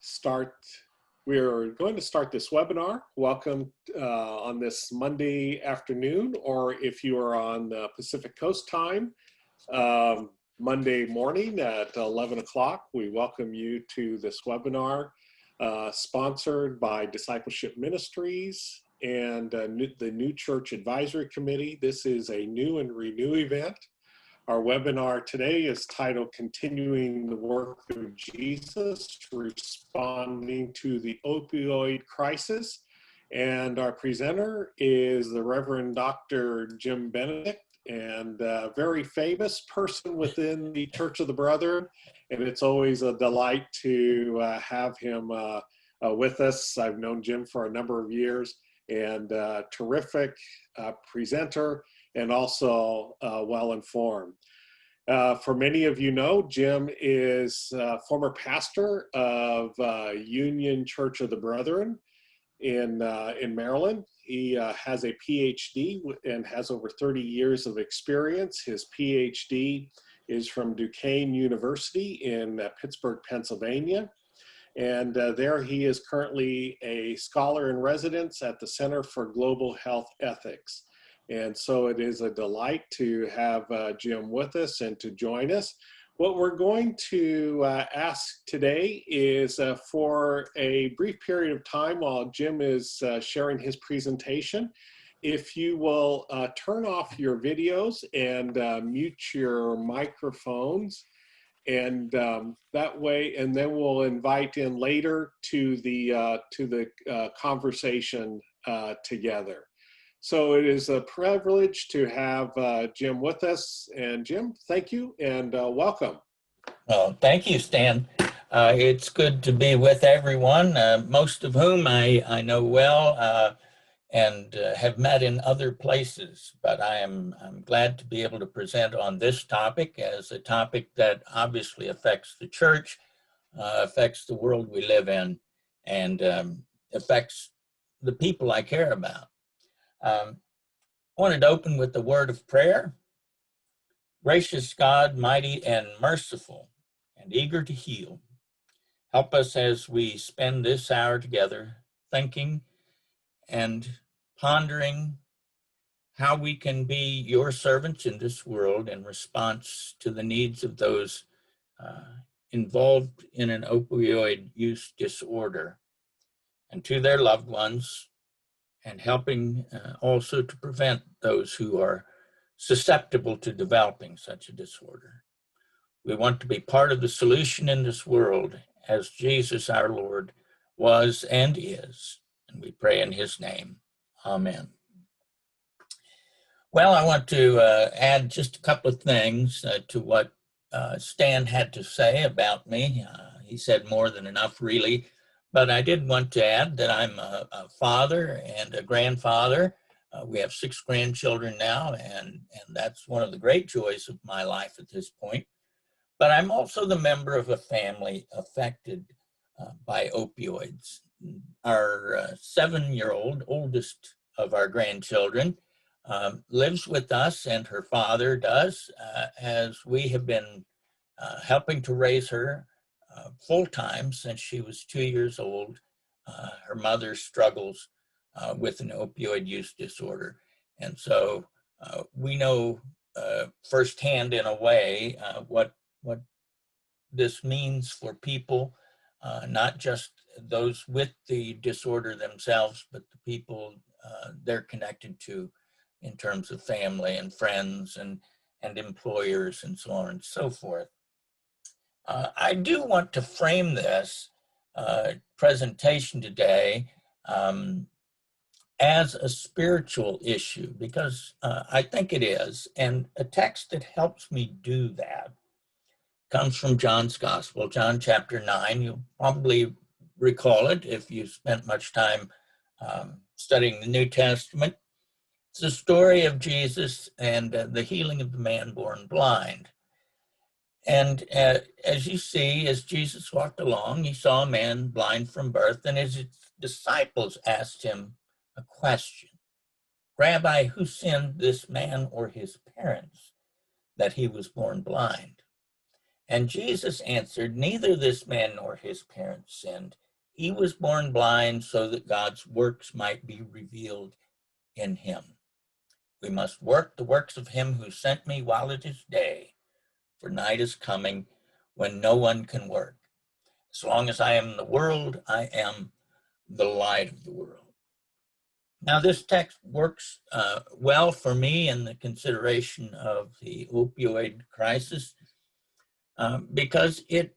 start. We're going to start this webinar. Welcome on this Monday afternoon, or if you are on Pacific Coast time, Monday morning at 11 o'clock. We welcome you to this webinar sponsored by Discipleship Ministries and the New Church Advisory Committee. This is a new and renew event. Our webinar today is titled Continuing the Work of Jesus, Responding to the Opioid Crisis. And our presenter is the Reverend Dr. Jim Benedict, and a very famous person within the Church of the Brethren. And it's always a delight to have him with us. I've known Jim for a number of years, and terrific presenter, and also well-informed. For many of you know, Jim is former pastor of Union Church of the Brethren in Maryland. He has a Ph.D. and has over 30 years of experience. His Ph.D. is from Duquesne University in Pittsburgh, Pennsylvania. And there he is currently a scholar in residence at the Center for Global Health Ethics. And so it is a delight to have Jim with us and to join us. What we're going to ask today is for a brief period of time while Jim is sharing his presentation, if you will turn off your videos and mute your microphones. And that way, and then we'll invite in later to the conversation together. So it is a privilege to have Jim with us. And Jim, thank you and welcome. Well, thank you, Stan. It's good to be with everyone, most of whom I know well and have met in other places. But I'm glad to be able to present on this topic as a topic that obviously affects the church, affects the world we live in, and affects the people I care about. I wanted to open with the word of prayer. Gracious God, mighty and merciful and eager to heal, help us as we spend this hour together thinking and pondering how we can be your servants in this world in response to the needs of those involved in an opioid use disorder and to their loved ones, and helping also to prevent those who are susceptible to developing such a disorder. We want to be part of the solution in this world as Jesus our Lord was and is, and we pray in his name. Amen. Well, I want to add just a couple of things to what Stan had to say about me. He said more than enough, really. But I did want to add that I'm a father and a grandfather. We have 6 grandchildren now, and that's one of the great joys of my life at this point. But I'm also the member of a family affected by opioids. Our 7-year-old, oldest of our grandchildren, lives with us, and her father does, as we have been helping to raise her full-time since she was 2 years old. Her mother struggles with an opioid use disorder. And so we know firsthand, in a way, what this means for people, not just those with the disorder themselves, but the people they're connected to in terms of family and friends and employers and so on and so forth. I do want to frame this presentation today as a spiritual issue, because I think it is. And a text that helps me do that comes from John's Gospel, John chapter 9. You'll probably recall it if you spent much time studying the New Testament. It's the story of Jesus and the healing of the man born blind. And as you see, as Jesus walked along, he saw a man blind from birth, and his disciples asked him a question. Rabbi, who sinned, this man or his parents, that he was born blind? And Jesus answered, neither this man nor his parents sinned. He was born blind so that God's works might be revealed in him. We must work the works of him who sent me while it is day, for night is coming when no one can work. As long as I am in the world, I am the light of the world. Now, this text works well for me in the consideration of the opioid crisis because it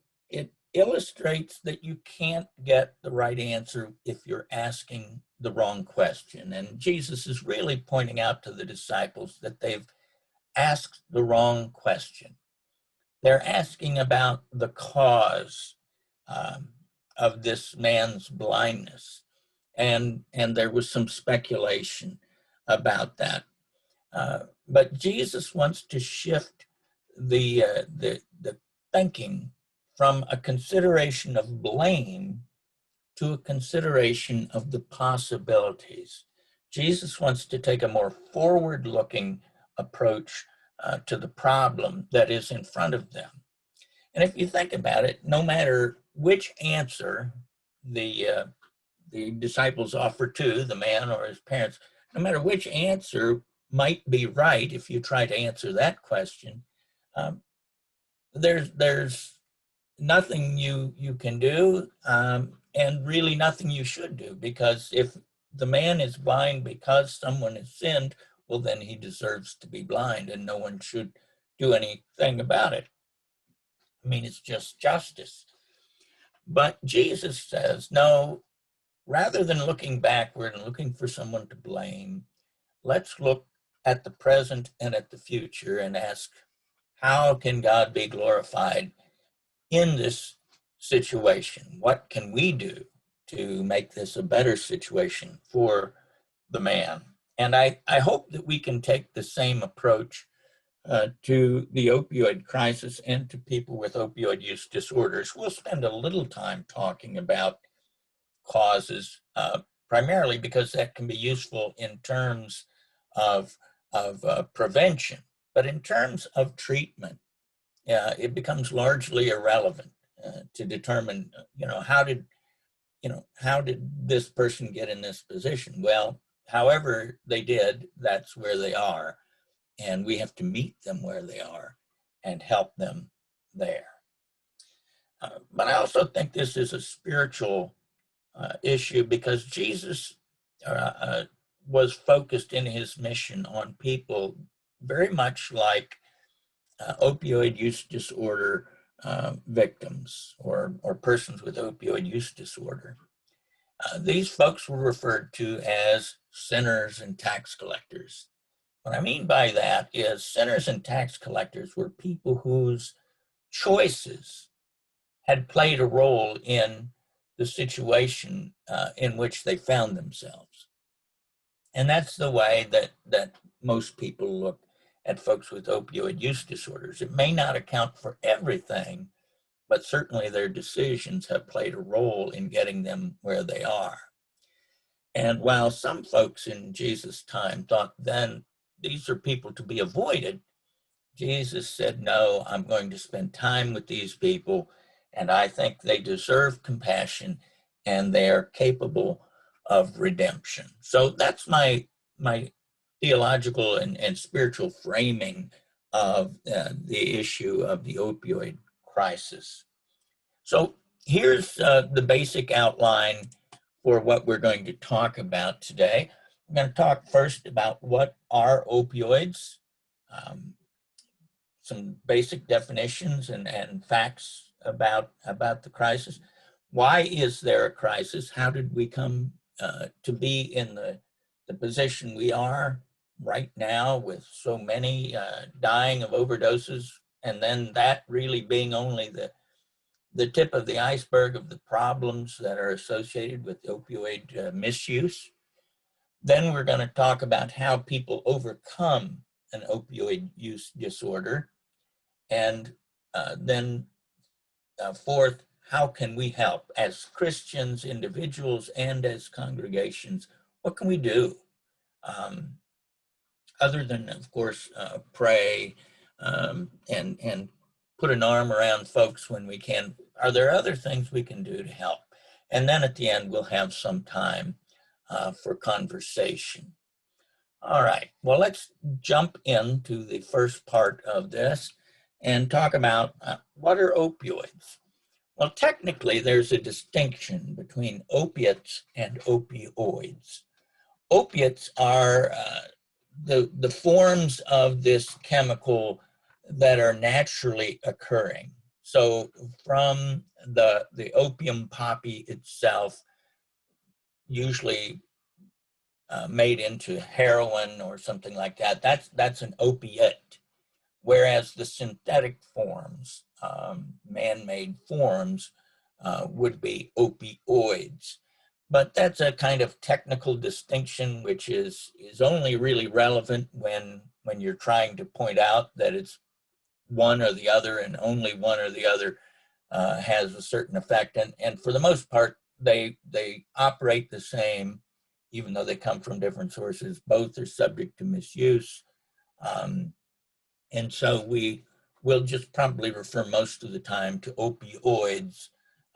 illustrates that you can't get the right answer if you're asking the wrong question. And Jesus is really pointing out to the disciples that they've asked the wrong question. They're asking about the cause of this man's blindness. And there was some speculation about that. But Jesus wants to shift the thinking from a consideration of blame to a consideration of the possibilities. Jesus wants to take a more forward-looking approach to the problem that is in front of them. And if you think about it, no matter which answer the disciples offer to the man or his parents, no matter which answer might be right, if you try to answer that question, there's nothing you can do, and really nothing you should do, because if the man is blind because someone has sinned, well, then he deserves to be blind, and no one should do anything about it. I mean, it's just justice. But Jesus says, no, rather than looking backward and looking for someone to blame, let's look at the present and at the future and ask, how can God be glorified in this situation? What can we do to make this a better situation for the man? And I hope that we can take the same approach to the opioid crisis and to people with opioid use disorders. We'll spend a little time talking about causes, primarily because that can be useful in terms of prevention. But in terms of treatment, it becomes largely irrelevant to determine, how did this person get in this position? Well, however they did, that's where they are. And we have to meet them where they are and help them there. But I also think this is a spiritual issue because Jesus was focused in his mission on people very much like opioid use disorder victims or persons with opioid use disorder. These folks were referred to as sinners and tax collectors. What I mean by that is sinners and tax collectors were people whose choices had played a role in the situation in which they found themselves. And that's the way that most people look at folks with opioid use disorders. It may not account for everything, but certainly their decisions have played a role in getting them where they are. And while some folks in Jesus' time thought then these are people to be avoided, Jesus said, no, I'm going to spend time with these people, and I think they deserve compassion and they are capable of redemption. So that's my theological and spiritual framing of the issue of the opioid crisis. So here's the basic outline for what we're going to talk about today. I'm going to talk first about what are opioids, some basic definitions and facts about the crisis. Why is there a crisis? How did we come to be in the position we are right now with so many dying of overdoses, and then that really being only the tip of the iceberg of the problems that are associated with opioid misuse. Then we're going to talk about how people overcome an opioid use disorder. And then fourth, how can we help as Christians, individuals, and as congregations? What can we do? Other than, of course, pray and put an arm around folks when we can. Are there other things we can do to help? And then at the end, we'll have some time for conversation. All right, well, let's jump into the first part of this and talk about what are opioids? Well, technically, there's a distinction between opiates and opioids. Opiates are the forms of this chemical that are naturally occurring. So from the opium poppy itself, usually made into heroin or something like that, that's an opiate. Whereas the synthetic forms, man-made forms, would be opioids. But that's a kind of technical distinction, which is only really relevant when you're trying to point out that it's one or the other, and only one or the other has a certain effect. And for the most part, they operate the same, even though they come from different sources. Both are subject to misuse. And so we will just probably refer most of the time to opioids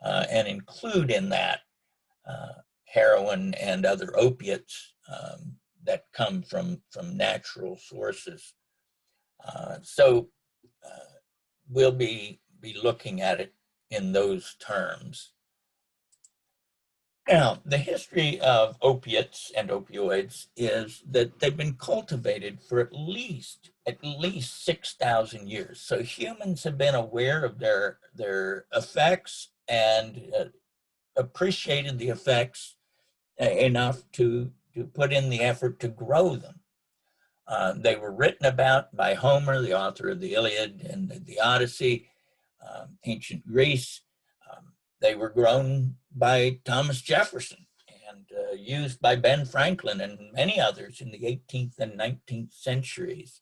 and include in that heroin and other opiates that come from natural sources. So we'll be looking at it in those terms. Now, the history of opiates and opioids is that they've been cultivated for at least 6,000 years. So humans have been aware of their effects and appreciated the effects enough to put in the effort to grow them. They were written about by Homer, the author of the Iliad and the Odyssey, ancient Greece. They were grown by Thomas Jefferson and used by Ben Franklin and many others in the 18th and 19th centuries.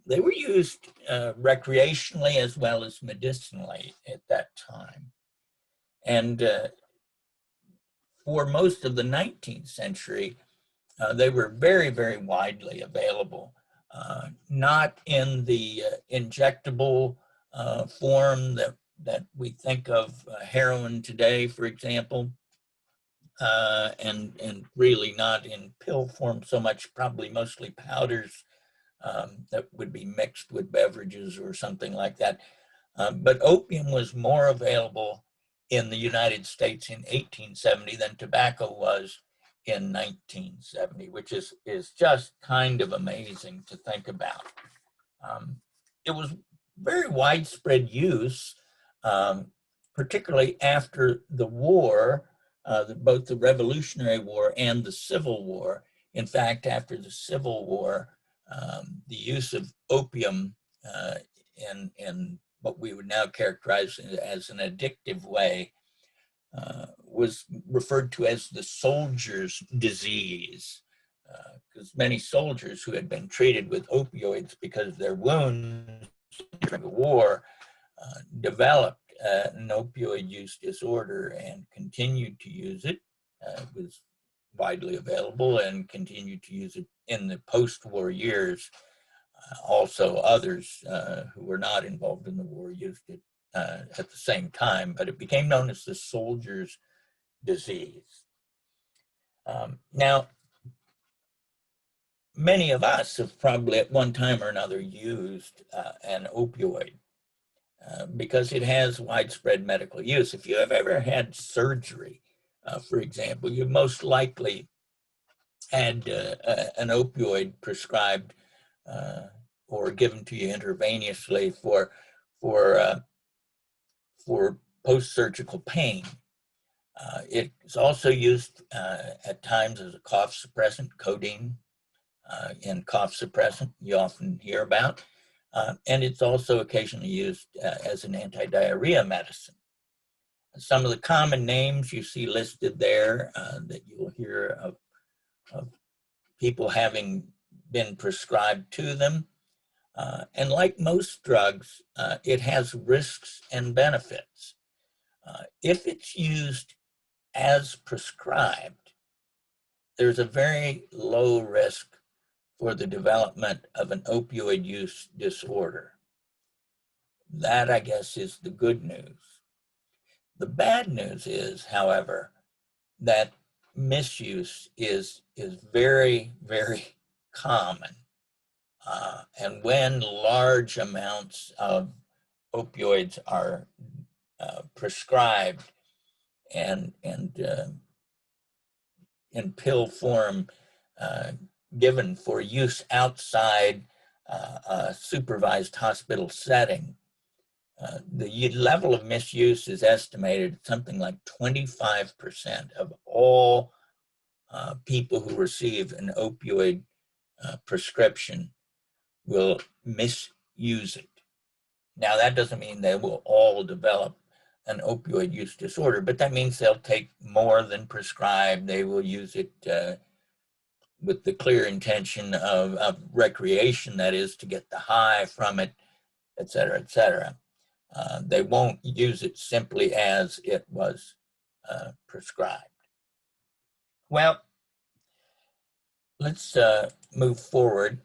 They were used recreationally as well as medicinally at that time. And for most of the 19th century, they were very, very widely available, not in the injectable form that we think of heroin today, for example, and really not in pill form so much, probably mostly powders that would be mixed with beverages or something like that. But opium was more available in the United States in 1870 than tobacco was in 1970, which is just kind of amazing to think about. It was very widespread use, particularly after the war, both the Revolutionary War and the Civil War. In fact, after the Civil War, the use of opium in what we would now characterize as an addictive way was referred to as the soldier's disease, because many soldiers who had been treated with opioids because of their wounds during the war developed an opioid use disorder and continued to use it. It was widely available and continued to use it in the post-war years. Also, others who were not involved in the war used it at the same time, but it became known as the soldier's disease. Now, many of us have probably at one time or another used an opioid because it has widespread medical use. If you have ever had surgery, for example, you most likely had an opioid prescribed or given to you intravenously for post-surgical pain. It's also used at times as a cough suppressant, codeine and cough suppressant you often hear about. And it's also occasionally used as an anti-diarrhea medicine. Some of the common names you see listed there that you'll hear of people having been prescribed to them. And like most drugs, it has risks and benefits. If it's used as prescribed, there's a very low risk for the development of an opioid use disorder. That, I guess, is the good news. The bad news is, however, that misuse is very, very common. And when large amounts of opioids are prescribed and in pill form given for use outside a supervised hospital setting, the level of misuse is estimated at something like 25% of all people who receive an opioid prescription will misuse it. Now, that doesn't mean they will all develop an opioid use disorder, but that means they'll take more than prescribed. They will use it with the clear intention of recreation, that is, to get the high from it, et cetera, et cetera. They won't use it simply as it was prescribed. Well, let's move forward.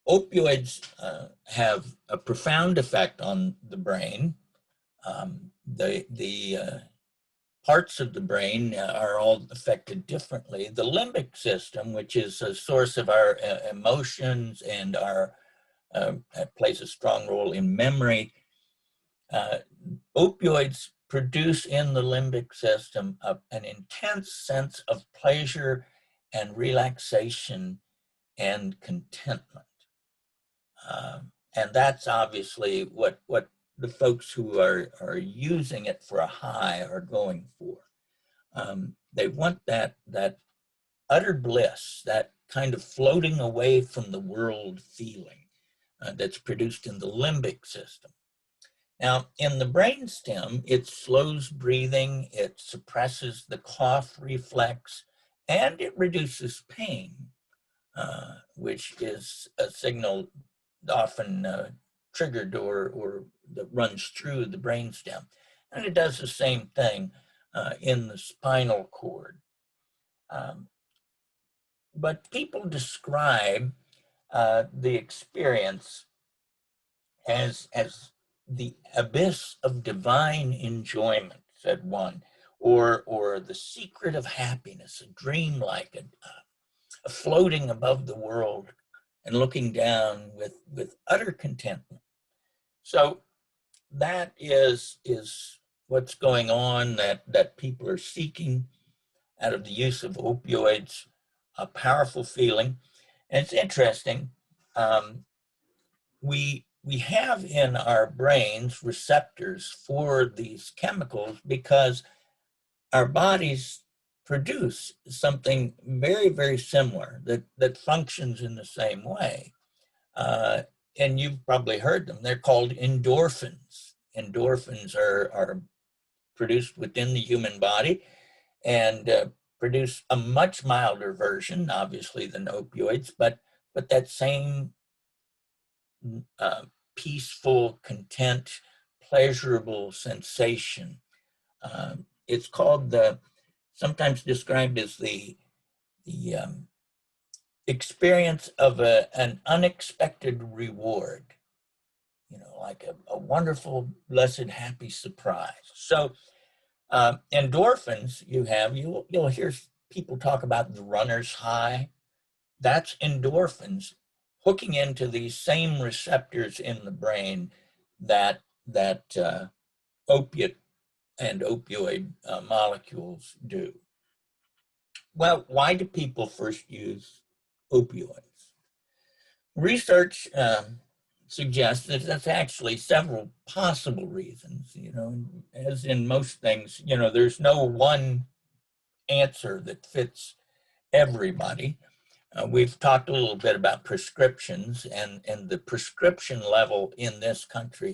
Opioids have a profound effect on the brain. The parts of the brain are all affected differently. The limbic system, which is a source of our emotions and plays a strong role in memory, opioids produce in the limbic system an intense sense of pleasure and relaxation and contentment. And that's obviously what the folks who are using it for a high are going for. They want that utter bliss, that kind of floating away from the world feeling that's produced in the limbic system. Now, in the brainstem, it slows breathing, it suppresses the cough reflex, and it reduces pain, which is a signal often triggered or that runs through the brainstem. And it does the same thing in the spinal cord. But people describe the experience as the abyss of divine enjoyment, said one, or the secret of happiness, a dream-like, a floating above the world and looking down with utter contentment. So that is what's going on, that people are seeking out of the use of opioids, a powerful feeling. And it's interesting, we have in our brains receptors for these chemicals because our bodies produce something very, very similar that functions in the same way. And you've probably heard them. They're called endorphins. Endorphins are produced within the human body and produce a much milder version, obviously, than opioids, but that same peaceful, content, pleasurable sensation. It's called sometimes described as the experience of an unexpected reward, like a wonderful, blessed, happy surprise. So endorphins, you'll hear people talk about the runner's high. That's endorphins hooking into these same receptors in the brain that opiate and opioid molecules do. Well, why do people first use opioids? Research suggests that that's actually several possible reasons. As in most things, there's no one answer that fits everybody. We've talked a little bit about prescriptions, and the prescription level in this country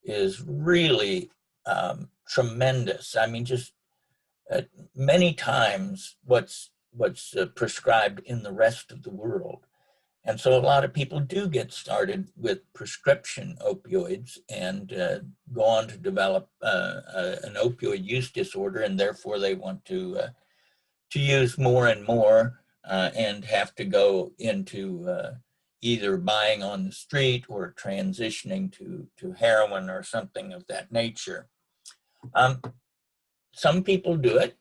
is really tremendous. I mean, just many times what's prescribed in the rest of the world. And so a lot of people do get started with prescription opioids and go on to develop an opioid use disorder, and therefore they want to use more and more and have to go into either buying on the street or transitioning to heroin or something of that nature. Some people do it,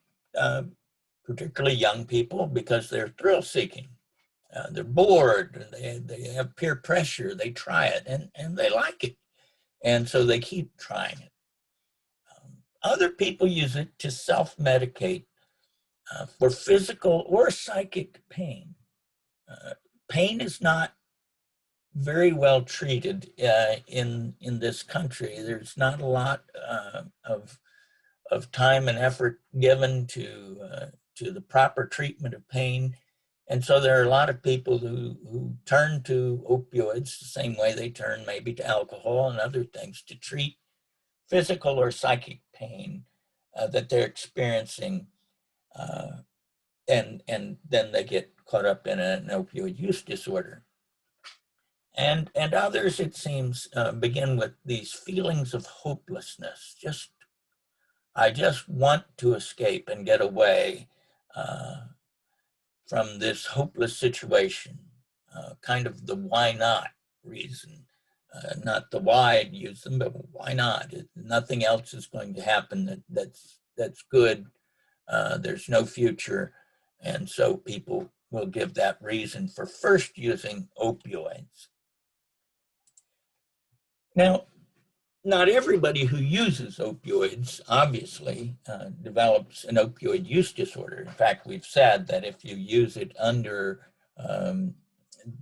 particularly young people, because they're thrill seeking. They're bored, they have peer pressure, they try it and they like it. And so they keep trying it. Other people use it to self-medicate for physical or psychic pain. Pain is not very well treated in this country. There's not a lot of time and effort given to the proper treatment of pain. And so there are a lot of people who turn to opioids the same way they turn maybe to alcohol and other things to treat physical or psychic pain that they're experiencing. And then they get caught up in an opioid use disorder. And others, it seems, begin with these feelings of hopelessness. I just want to escape and get away from this hopeless situation, kind of the why not reason. Not the why I'd use them, but why not? Nothing else is going to happen that's good. There's no future. And so people will give that reason for first using opioids. Now, not everybody who uses opioids, obviously, develops an opioid use disorder. In fact, we've said that if you use it under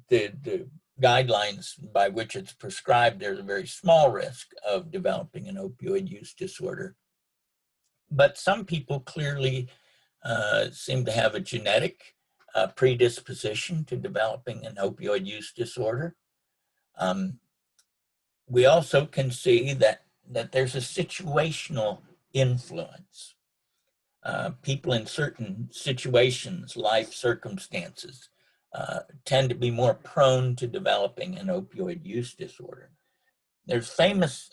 the guidelines by which it's prescribed, there's a very small risk of developing an opioid use disorder. But some people clearly seem to have a genetic predisposition to developing an opioid use disorder. We also can see that there's a situational influence. People in certain situations, life circumstances, tend to be more prone to developing an opioid use disorder. There's a famous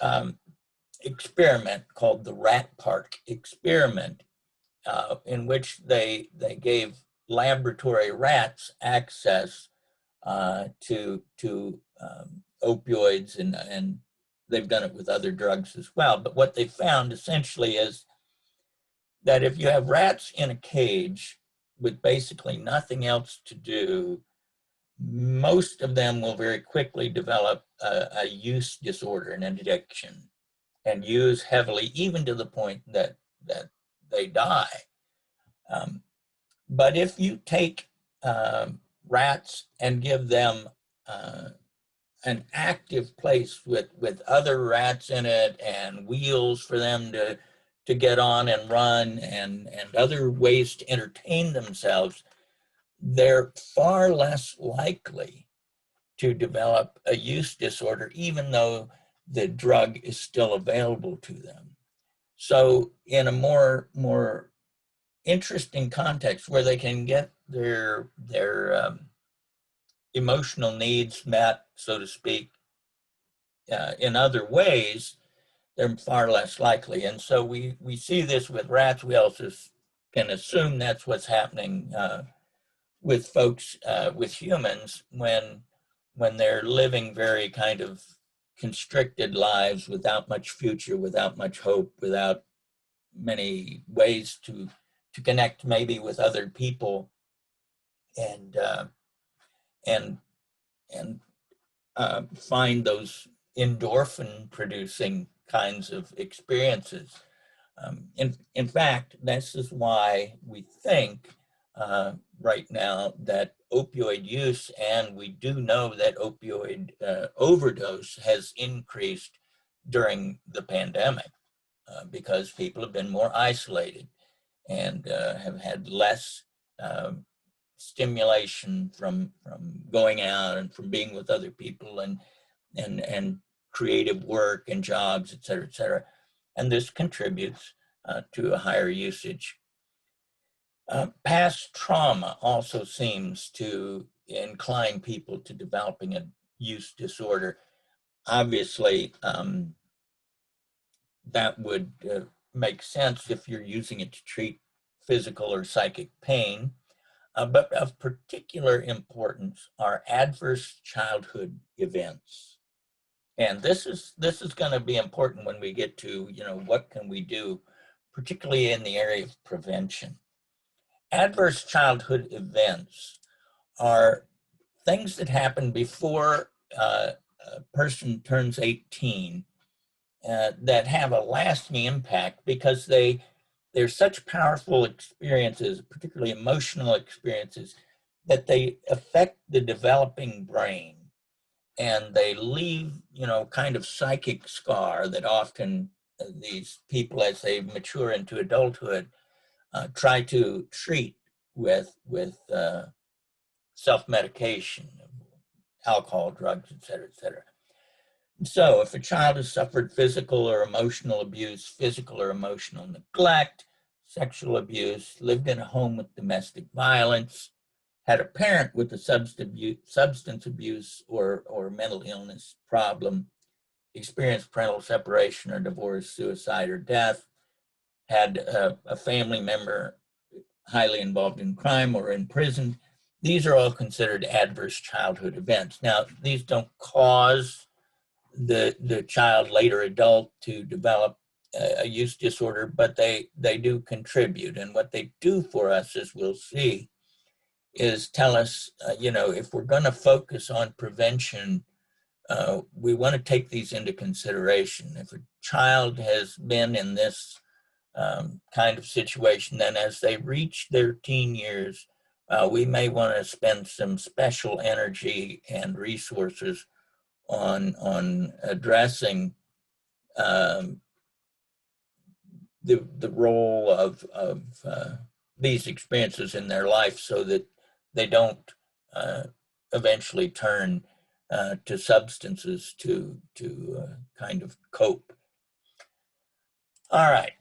experiment called the Rat Park experiment, in which they gave laboratory rats access to opioids, and they've done it with other drugs as well. But what they found essentially is that if you have rats in a cage with basically nothing else to do, most of them will very quickly develop a use disorder, an addiction, and use heavily, even to the point that they die. But if you take rats and give them an active place with other rats in it and wheels for them to get on and run and other ways to entertain themselves, they're far less likely to develop a use disorder, even though the drug is still available to them. So in a more interesting context where they can get their emotional needs met, so to speak, in other ways, they're far less likely. And so we see this with rats. We also can assume that's what's happening with folks, with humans, when they're living very kind of constricted lives without much future, without much hope, without many ways to connect maybe with other people and find those endorphin producing kinds of experiences. In fact, this is why we think right now that opioid use, and we do know that opioid overdose has increased during the pandemic because people have been more isolated and have had less stimulation from going out and from being with other people and creative work and jobs, et cetera, et cetera. And this contributes to a higher usage. Past trauma also seems to incline people to developing a use disorder. Obviously, that would make sense if you're using it to treat physical or psychic pain. But of particular importance are adverse childhood events. And this is going to be important when we get to, what can we do, particularly in the area of prevention. Adverse childhood events are things that happen before a person turns 18 that have a lasting impact because they're such powerful experiences, particularly emotional experiences, that they affect the developing brain. And they leave, kind of psychic scar that often these people, as they mature into adulthood, try to treat with self-medication, alcohol, drugs, et cetera, et cetera. So if a child has suffered physical or emotional abuse, physical or emotional neglect, sexual abuse, lived in a home with domestic violence, had a parent with a substance abuse or mental illness problem, experienced parental separation or divorce, suicide, or death, had a family member highly involved in crime or in prison, these are all considered adverse childhood events. Now, these don't cause the child, later adult, to develop a use disorder, but they do contribute. And what they do for us, as we'll see, is tell us, if we're going to focus on prevention, we want to take these into consideration. If a child has been in this kind of situation, then as they reach their teen years, we may want to spend some special energy and resources on addressing the role of these experiences in their life so that they don't eventually turn to substances to kind of cope. All right.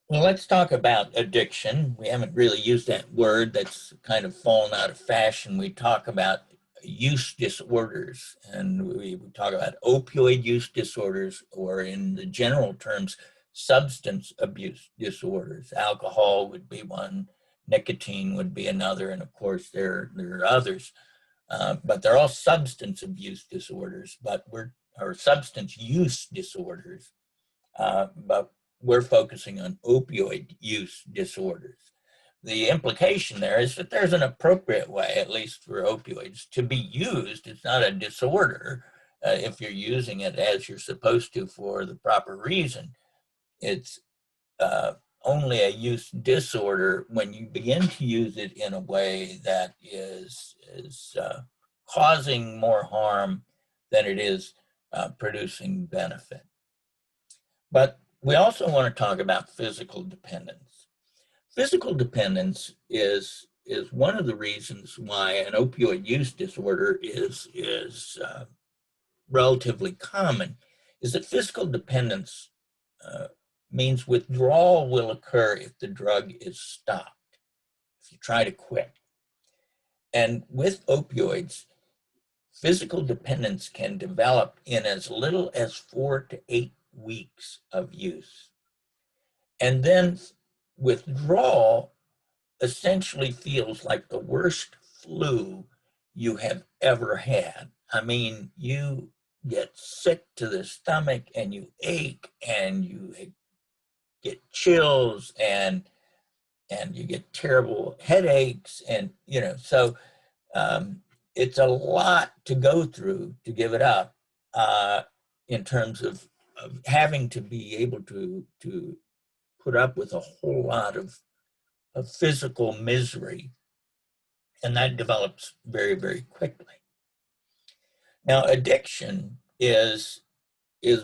Well, let's talk about addiction. We haven't really used that word. That's kind of fallen out of fashion. We talk about use disorders, and we talk about opioid use disorders, or in the general terms, substance abuse disorders. Alcohol would be one, nicotine would be another, and of course there are others. But they're all substance abuse disorders, or substance use disorders. But we're focusing on opioid use disorders. The implication there is that there's an appropriate way, at least for opioids, to be used. It's not a disorder if you're using it as you're supposed to for the proper reason. It's only a use disorder when you begin to use it in a way that is causing more harm than it is producing benefit. But we also want to talk about physical dependence. Physical dependence is one of the reasons why an opioid use disorder is relatively common, is that physical dependence means withdrawal will occur if the drug is stopped, if you try to quit. And with opioids, physical dependence can develop in as little as 4 to 8 weeks of use. And then withdrawal essentially feels like the worst flu you have ever had. I mean, you get sick to the stomach and you ache and you get chills and you get terrible headaches, and so it's a lot to go through to give it up in terms of having to be able to put up with a whole lot of physical misery, and that develops very, very quickly. Now, addiction is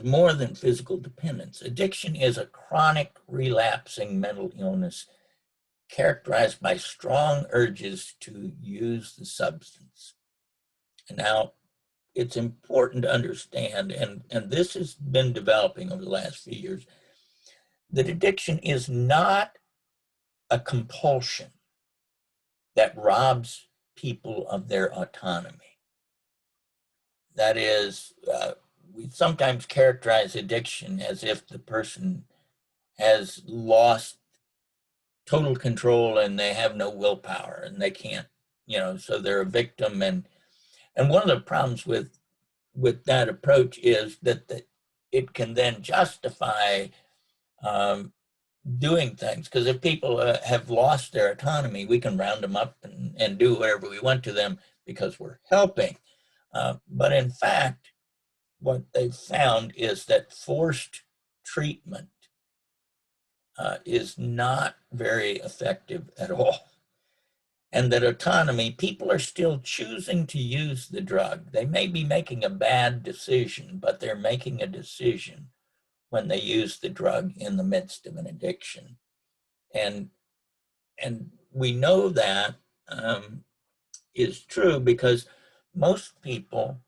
more than physical dependence. Addiction is a chronic relapsing mental illness characterized by strong urges to use the substance. And now, it's important to understand, and this has been developing over the last few years, that addiction is not a compulsion that robs people of their autonomy. That is, we sometimes characterize addiction as if the person has lost total control and they have no willpower and they can't, so they're a victim. And one of the problems with that approach is that it can then justify doing things, because if people have lost their autonomy, we can round them up and do whatever we want to them because we're helping. But in fact, what they've found is that forced treatment is not very effective at all. And that autonomy, people are still choosing to use the drug. They may be making a bad decision, but they're making a decision when they use the drug in the midst of an addiction. And we know that is true because most people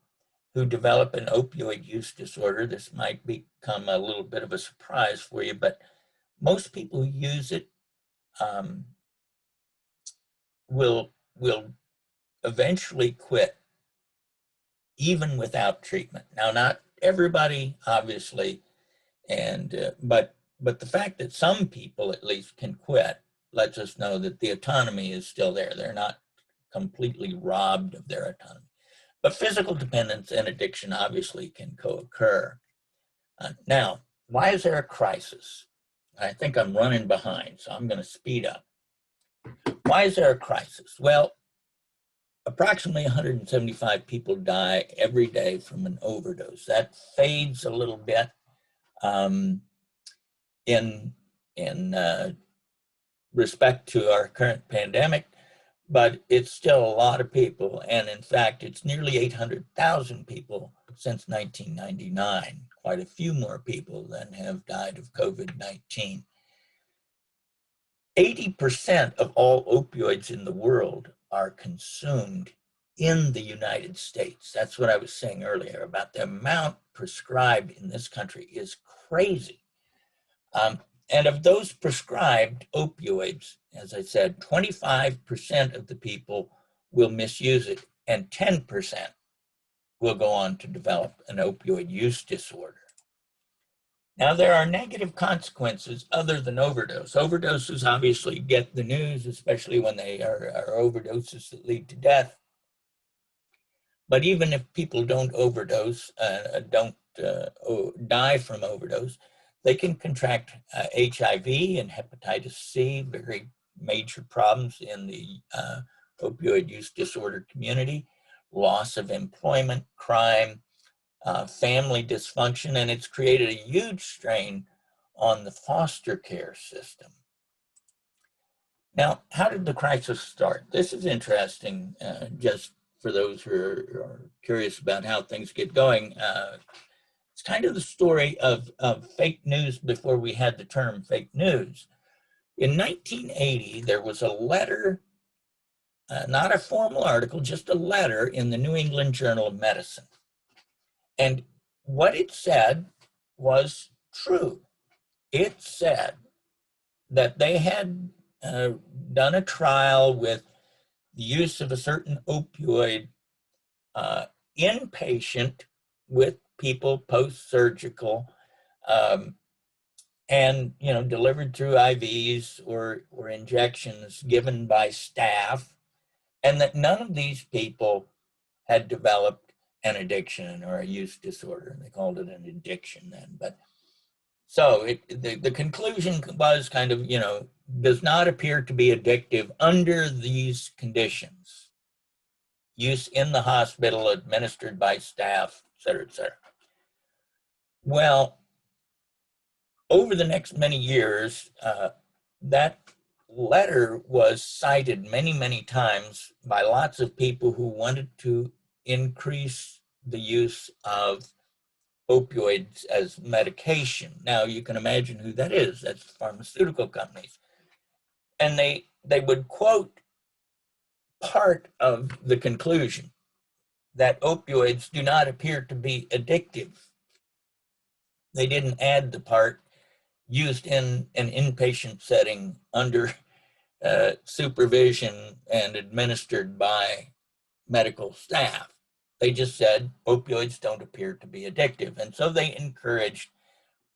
who develop an opioid use disorder, this might become a little bit of a surprise for you, but most people who use it will eventually quit even without treatment. Now, not everybody, obviously, and but the fact that some people at least can quit lets us know that the autonomy is still there. They're not completely robbed of their autonomy. But physical dependence and addiction obviously can co-occur. Now, why is there a crisis? I think I'm running behind, so I'm going to speed up. Why is there a crisis? Well, approximately 175 people die every day from an overdose. That fades a little bit in respect to our current pandemic, but it's still a lot of people. And in fact, it's nearly 800,000 people since 1999, quite a few more people than have died of COVID-19. 80% of all opioids in the world are consumed in the United States. That's what I was saying earlier about the amount prescribed in this country is crazy. And of those prescribed opioids, as I said, 25% of the people will misuse it and 10% will go on to develop an opioid use disorder. Now, there are negative consequences other than overdose. Overdoses obviously get the news, especially when they are overdoses that lead to death. But even if people don't overdose, don't die from overdose, they can contract HIV and hepatitis C, very major problems in the opioid use disorder community, loss of employment, crime, family dysfunction, and it's created a huge strain on the foster care system. Now, how did the crisis start? This is interesting, just for those who are curious about how things get going. It's kind of the story of fake news before we had the term fake news. In 1980, there was a letter, not a formal article, just a letter in the New England Journal of Medicine. And what it said was true. It said that they had done a trial with the use of a certain opioid inpatient with people post-surgical and delivered through IVs or injections given by staff, and that none of these people had developed an addiction or a use disorder. They called it an addiction then. But so the conclusion was kind of, does not appear to be addictive under these conditions. Use in the hospital, administered by staff, et cetera, et cetera. Well, over the next many years, that letter was cited many, many times by lots of people who wanted to increase the use of opioids as medication. Now, you can imagine who that is. That's pharmaceutical companies. And they would quote part of the conclusion that opioids do not appear to be addictive. They didn't add the part used in an inpatient setting under supervision and administered by medical staff. They just said opioids don't appear to be addictive. And so they encouraged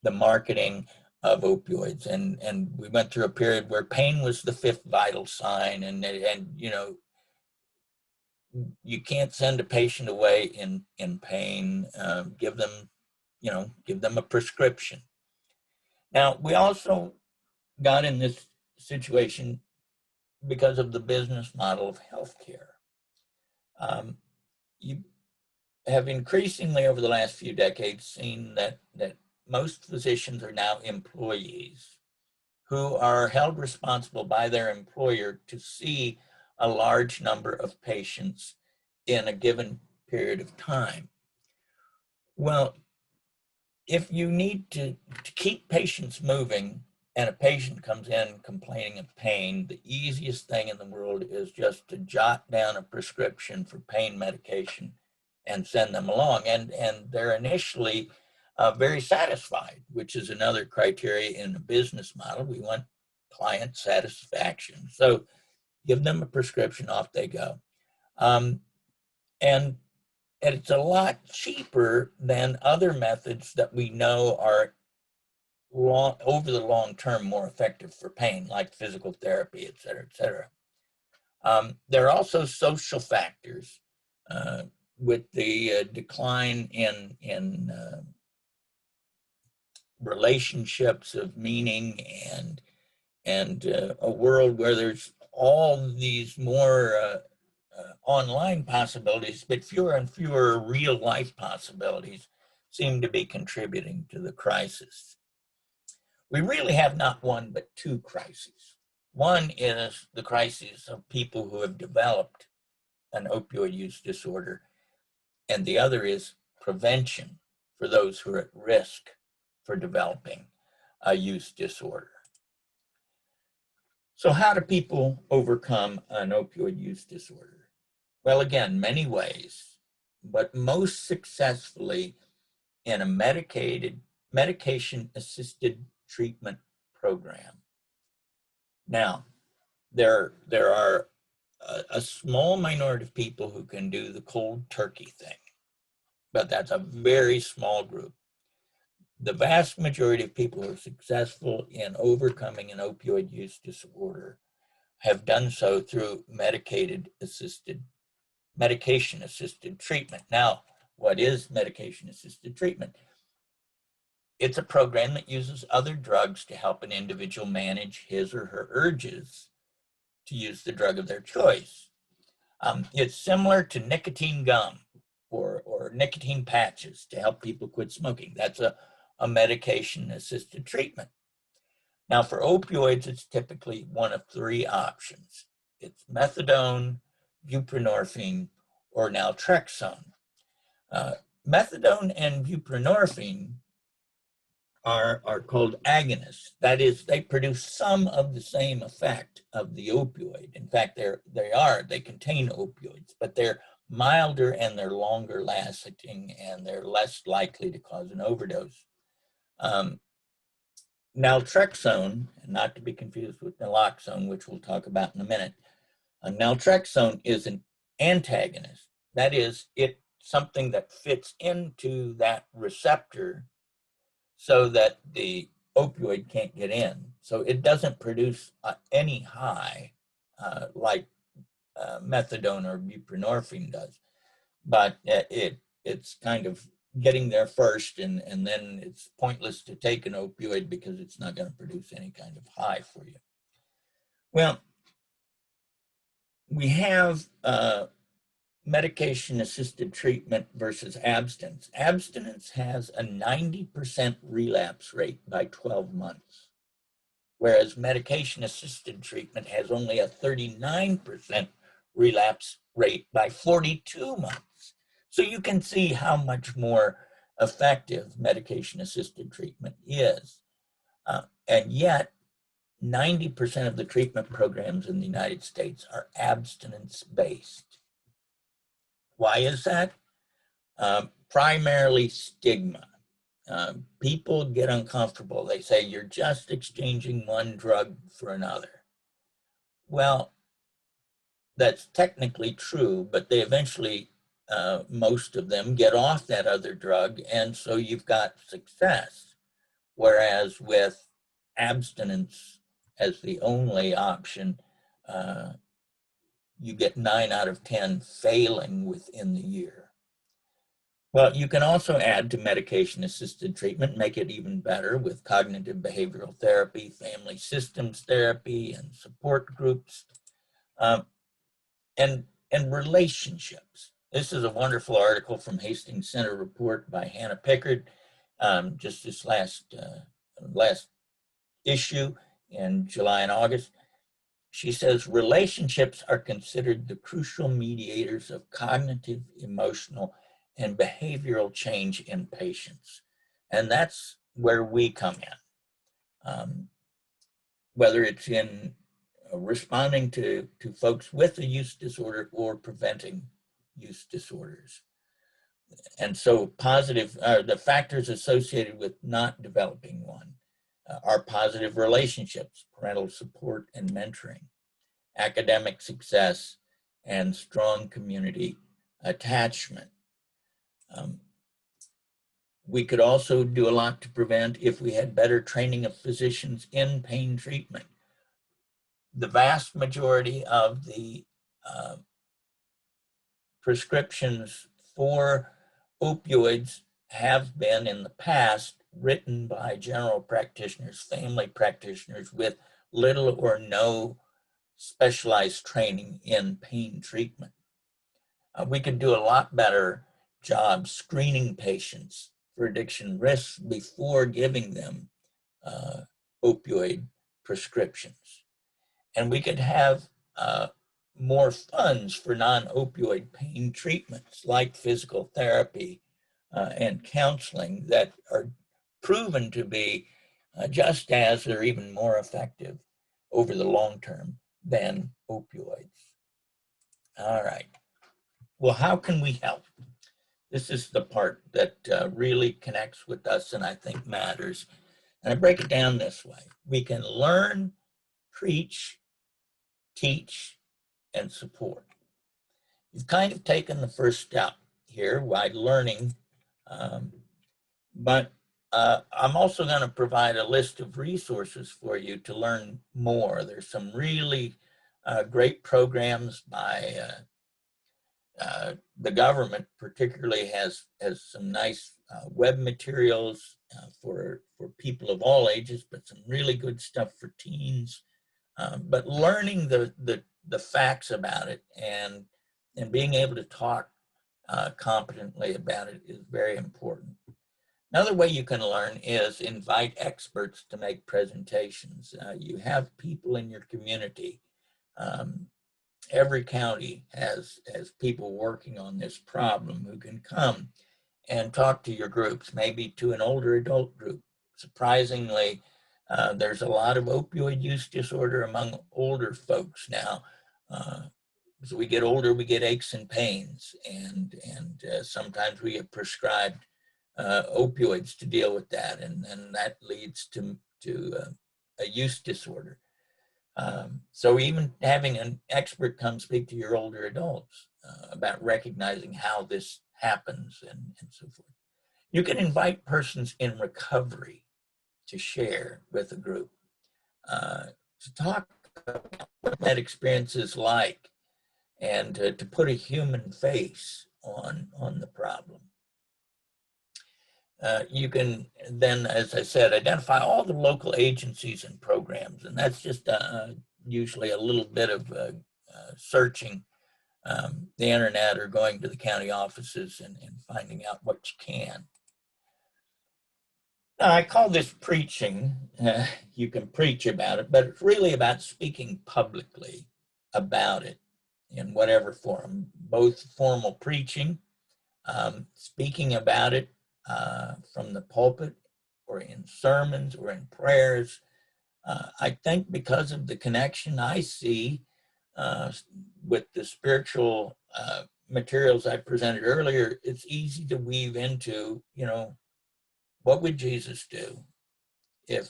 the marketing of opioids, and we went through a period where pain was the fifth vital sign, and you know, you can't send a patient away in pain. Give them, you know, give them a prescription. Now, we also got in this situation because of the business model of healthcare. You have increasingly over the last few decades seen that most physicians are now employees who are held responsible by their employer to see a large number of patients in a given period of time. Well, if you need to keep patients moving and a patient comes in complaining of pain, the easiest thing in the world is just to jot down a prescription for pain medication and send them along. And they're initially very satisfied, which is another criteria in a business model. We want client satisfaction. So give them a prescription, off they go. And it's a lot cheaper than other methods that we know are over the long term more effective for pain, like physical therapy, et cetera, et cetera. There are also social factors with the decline in relationships of meaning and a world where there's all these more online possibilities, but fewer and fewer real life possibilities seem to be contributing to the crisis. We really have not one, but two crises. One is the crisis of people who have developed an opioid use disorder, and the other is prevention for those who are at risk for developing a use disorder. So how do people overcome an opioid use disorder? Well, again, many ways, but most successfully in a medication-assisted treatment program. Now, there are a small minority of people who can do the cold turkey thing, but that's a very small group. The vast majority of people who are successful in overcoming an opioid use disorder have done so through medication-assisted treatment. Now, what is medication-assisted treatment? It's a program that uses other drugs to help an individual manage his or her urges to use the drug of their choice. It's similar to nicotine gum or nicotine patches to help people quit smoking. That's a medication-assisted treatment. Now, for opioids, it's typically one of three options. It's methadone, buprenorphine, or naltrexone. Methadone and buprenorphine are called agonists. That is, they produce some of the same effect of the opioid. In fact, they contain opioids, but they're milder and they're longer lasting and they're less likely to cause an overdose. Naltrexone, not to be confused with naloxone, which we'll talk about in a minute. Naltrexone is an antagonist. That is, it's something that fits into that receptor so that the opioid can't get in. So it doesn't produce any high like methadone or buprenorphine does, but it's kind of getting there first, and then it's pointless to take an opioid because it's not going to produce any kind of high for you. Well, we have medication-assisted treatment versus abstinence. Abstinence has a 90% relapse rate by 12 months, whereas medication-assisted treatment has only a 39% relapse rate by 42 months. So you can see how much more effective medication-assisted treatment is. And yet, 90% of the treatment programs in the United States are abstinence-based. Why is that? Primarily stigma. People get uncomfortable. They say, you're just exchanging one drug for another. Well, that's technically true, but they eventually, most of them get off that other drug, and so you've got success. Whereas with abstinence as the only option, you get 9 out of 10 failing within the year. Well, you can also add to medication-assisted treatment, make it even better with cognitive behavioral therapy, family systems therapy, and support groups, and relationships. This is a wonderful article from Hastings Center report by HANNA PICKARD, just this last issue in July and August. She says relationships are considered the crucial mediators of cognitive, emotional, and behavioral change in patients. And that's where we come in. Whether it's in responding to folks with a use disorder or preventing use disorders. And so the factors associated with not developing one are positive relationships, parental support and mentoring, academic success, and strong community attachment. We could also do a lot to prevent if we had better training of physicians in pain treatment. The vast majority of the prescriptions for opioids have been in the past written by general practitioners, family practitioners with little or no specialized training in pain treatment. We could do a lot better job screening patients for addiction risks before giving them opioid prescriptions. And we could have more funds for non-opioid pain treatments like physical therapy and counseling that are proven to be just as or even more effective over the long term than opioids. All right. Well, how can we help? This is the part that really connects with us and I think matters. And I break it down this way. We can learn, preach, teach, and support. You've kind of taken the first step here by learning, but I'm also going to provide a list of resources for you to learn more. There's some really great programs by the government, particularly has some nice web materials for people of all ages, but some really good stuff for teens. But learning the facts about it and being able to talk competently about it is very important. Another way you can learn is invite experts to make presentations. You have people in your community. Every county has people working on this problem who can come and talk to your groups, maybe to an older adult group. Surprisingly, there's a lot of opioid use disorder among older folks now. As we get older, we get aches and pains, and sometimes we get prescribed opioids to deal with that, and that leads to a use disorder. So even having an expert come speak to your older adults about recognizing how this happens and so forth. You can invite persons in recovery to share with a group, to talk about what that experience is like, and to put a human face on the problem. You can then, as I said, identify all the local agencies and programs, and that's just usually a little bit of searching the internet or going to the county offices and finding out what you can. Now, I call this preaching. You can preach about it, but it's really about speaking publicly about it in whatever form, both formal preaching, speaking about it from the pulpit or in sermons or in prayers. I think because of the connection I see with the spiritual materials I presented earlier, it's easy to weave into, what would Jesus do if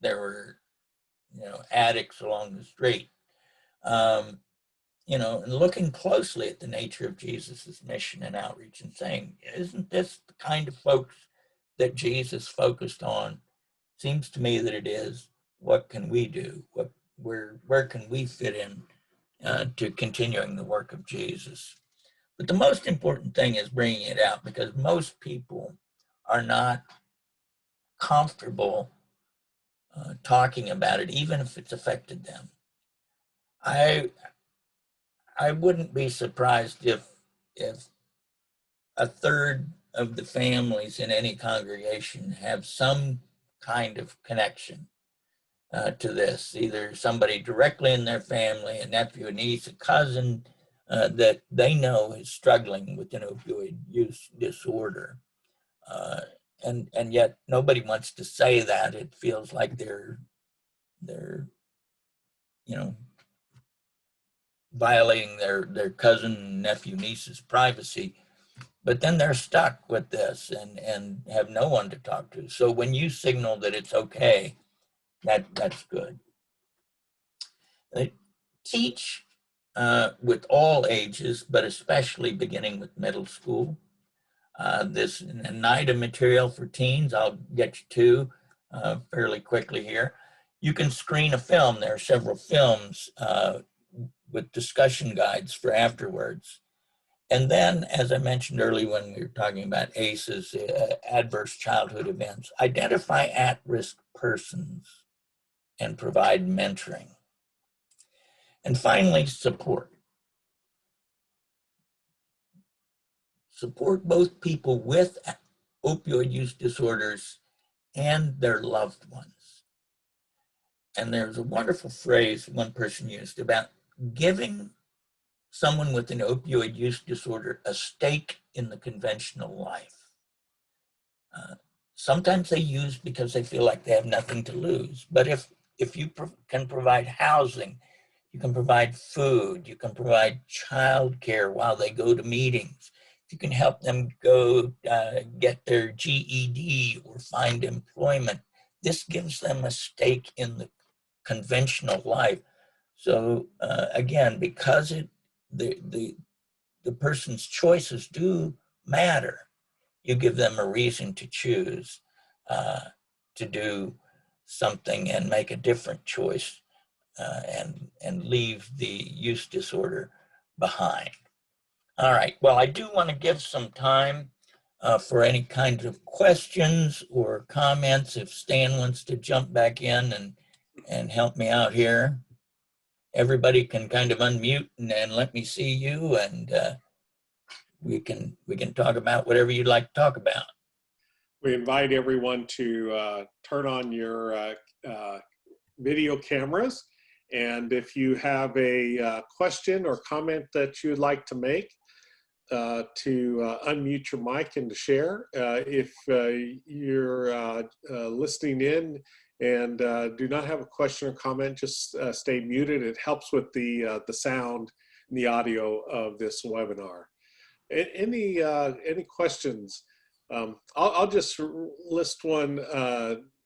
there were, addicts along the street? And looking closely at the nature of Jesus's mission and outreach and saying, isn't this the kind of folks that Jesus focused on Seems to me that it is, what can we do? Where can we fit in to continuing the work of Jesus? But the most important thing is bringing it out, because most people are not comfortable talking about it, even if it's affected them. I wouldn't be surprised if a third of the families in any congregation have some kind of connection to this, either somebody directly in their family, a nephew, a niece, a cousin that they know is struggling with an opioid use disorder. And yet nobody wants to say that. It feels like they're violating their cousin, nephew, niece's privacy. But then they're stuck with this and have no one to talk to. So when you signal that it's okay, that's good. They teach with all ages, but especially beginning with middle school. This NIDA material for teens, I'll get you to fairly quickly here. You can screen a film. There are several films with discussion guides for afterwards. And then, as I mentioned earlier when we were talking about ACEs, adverse childhood events, identify at-risk persons and provide mentoring. And finally, support. Support both people with opioid use disorders and their loved ones. And there's a wonderful phrase one person used about giving someone with an opioid use disorder a stake in the conventional life. Sometimes they use because they feel like they have nothing to lose. But if you can provide housing, you can provide food, you can provide childcare while they go to meetings, if you can help them go get their GED or find employment, this gives them a stake in the conventional life. So again, because the person's choices do matter, you give them a reason to choose to do something and make a different choice and leave the use disorder behind. All right, well, I do want to give some time for any kinds of questions or comments. If Stan wants to jump back in and help me out here. Everybody can kind of unmute and let me see you, and we can talk about whatever you'd like to talk about. We invite everyone to turn on your video cameras, and if you have a question or comment that you'd like to make, to unmute your mic and to share. If you're listening in and do not have a question or comment, just stay muted. It helps with the sound and the audio of this webinar. Any questions? I'll just list one.